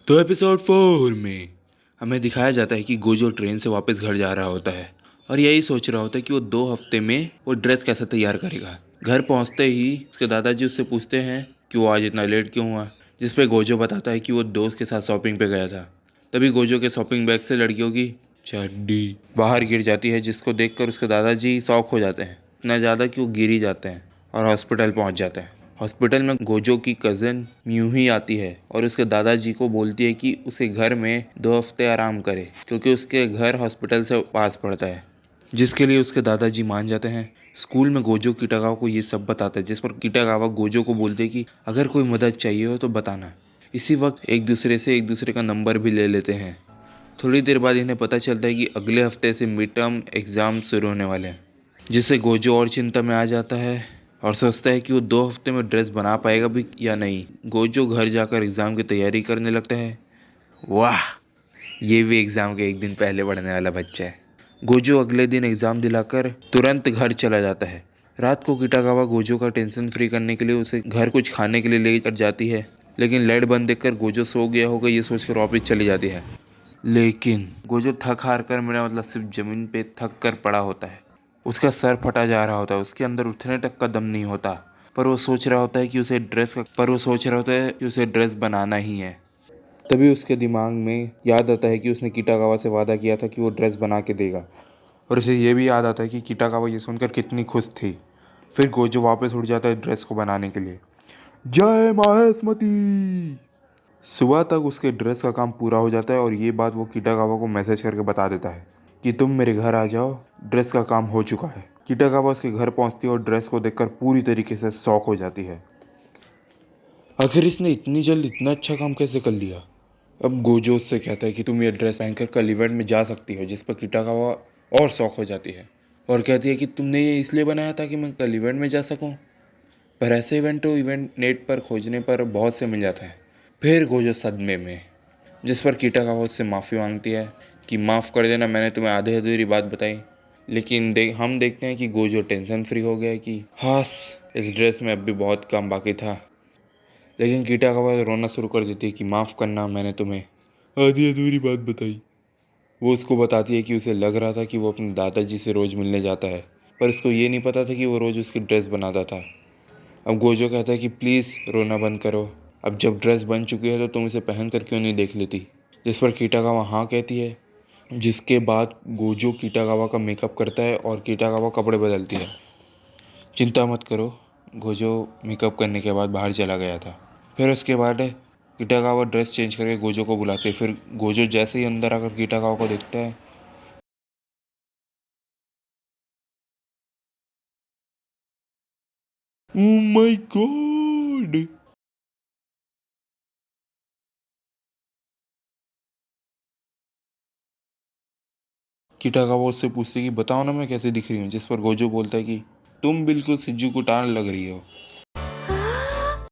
तो एपिसोड 4 में हमें दिखाया जाता है कि गोजो ट्रेन से वापस घर जा रहा होता है और यही सोच रहा होता है कि वो 2 हफ्ते में वो ड्रेस कैसे तैयार करेगा। घर पहुंचते ही उसके दादाजी उससे पूछते हैं कि वो आज इतना लेट क्यों हुआ, जिस पे गोजो बताता है कि वो दोस्त के साथ शॉपिंग पे गया था। तभी गोजो के शॉपिंग बैग से लड़कियों की चड्डी बाहर गिर जाती है, जिसको देखकर उसके दादाजी शॉक हो जाते हैं, इतना ज़्यादा कि वो गिर ही जाते हैं और हॉस्पिटल पहुंच जाते हैं। हॉस्पिटल में गोजो की कज़न म्यूही आती है और उसके दादाजी को बोलती है कि उसे घर में 2 हफ्ते आराम करे, क्योंकि उसके घर हॉस्पिटल से पास पड़ता है, जिसके लिए उसके दादाजी मान जाते हैं। स्कूल में गोजो किटागावा को ये सब बताता है, जिस पर किटागावा गोजो को बोलते हैं कि अगर कोई मदद चाहिए हो तो बताना। इसी वक्त एक दूसरे का नंबर भी ले लेते हैं। थोड़ी देर बाद इन्हें पता चलता है कि अगले हफ्ते से मिड टर्म एग्ज़ाम शुरू होने वाले हैं, जिससे गोजो और चिंता में आ जाता है और सोचता है कि वो 2 हफ्ते में ड्रेस बना पाएगा भी या नहीं। गोजो घर जाकर एग्ज़ाम की तैयारी करने लगता है। वाह, ये भी एग्ज़ाम के एक दिन पहले पढ़ने वाला बच्चा है। गोजो अगले दिन एग्ज़ाम दिलाकर तुरंत घर चला जाता है। रात को किटागावा गोजो का टेंशन फ्री करने के लिए उसे घर कुछ खाने के लिए लेकर जाती है, लेकिन लाइट बंद देखकर गोजो सो गया होगा ये सोचकर वापस चली जाती है। लेकिन गोजो थक हार कर, मेरा मतलब सिर्फ ज़मीन पे थक कर पड़ा होता है। उसका सर फटा जा रहा होता है, उसके अंदर उठने तक का दम नहीं होता, पर वो सोच रहा होता है कि उसे ड्रेस बनाना ही है। तभी उसके दिमाग में याद आता है कि उसने किटागावा से वादा किया था कि वो ड्रेस बना के देगा, और उसे ये भी याद आता है कि किटागावा ये सुनकर कितनी खुश थी। फिर गोजो वापस उठ जाता है ड्रेस को बनाने के लिए। जय माहेश्मती। सुबह तक उसके ड्रेस का काम पूरा हो जाता है और ये बात वो किटागावा को मैसेज करके बता देता है कि तुम मेरे घर आ जाओ, ड्रेस का काम हो चुका है। किटागावा उसके घर पहुंचती है और ड्रेस को देखकर पूरी तरीके से शॉक हो जाती है। आखिर इसने इतनी जल्द इतना अच्छा काम कैसे कर लिया। अब गोजो उससे कहता है कि तुम ये ड्रेस पहनकर कल इवेंट में जा सकती हो, जिस पर किटागावा और शॉक हो जाती है और कहती है कि तुमने ये इसलिए बनाया था कि मैं कल इवेंट में जा सकूं। पर ऐसे इवेंट नेट पर खोजने पर बहुत से मिल जाता है। फिर गोजो सदमे में, जिस पर किटागावा उससे माफ़ी मांगती है कि माफ़ कर देना, मैंने तुम्हें आधे अधूरी बात बताई। लेकिन हम देखते हैं कि गोजो टेंशन फ्री हो गया है कि हास, इस ड्रेस में अब भी बहुत काम बाकी था। लेकिन किटागावा रोना शुरू कर देती है कि माफ़ करना, मैंने तुम्हें आधी अधूरी बात बताई। वो उसको बताती है कि उसे लग रहा था कि वो अपने दादाजी से रोज़ मिलने जाता है, पर उसको ये नहीं पता था कि वो रोज़ उसकी ड्रेस बनाता था। अब गोजो कहता है कि प्लीज़ रोना बंद करो, अब जब ड्रेस बन चुकी है तो तुम इसे पहन कर क्यों नहीं देख लेती। जिस पर किटागावा हाँ कहती है, जिसके बाद गोजो किटागावा का मेकअप करता है और किटागावा कपड़े बदलती है। चिंता मत करो, गोजो मेकअप करने के बाद बाहर चला गया था। फिर उसके बाद किटागावा ड्रेस चेंज करके गोजो को बुलाते हैं। फिर गोजो जैसे ही अंदर आकर किटागावा को देखता है, ओह माय गॉड। किटागावा उससे पूछते कि बताओ ना मैं कैसे दिख रही हूँ, जिस पर गोजो बोलता है कि तुम बिल्कुल सिज्जू को टाल लग रही हो।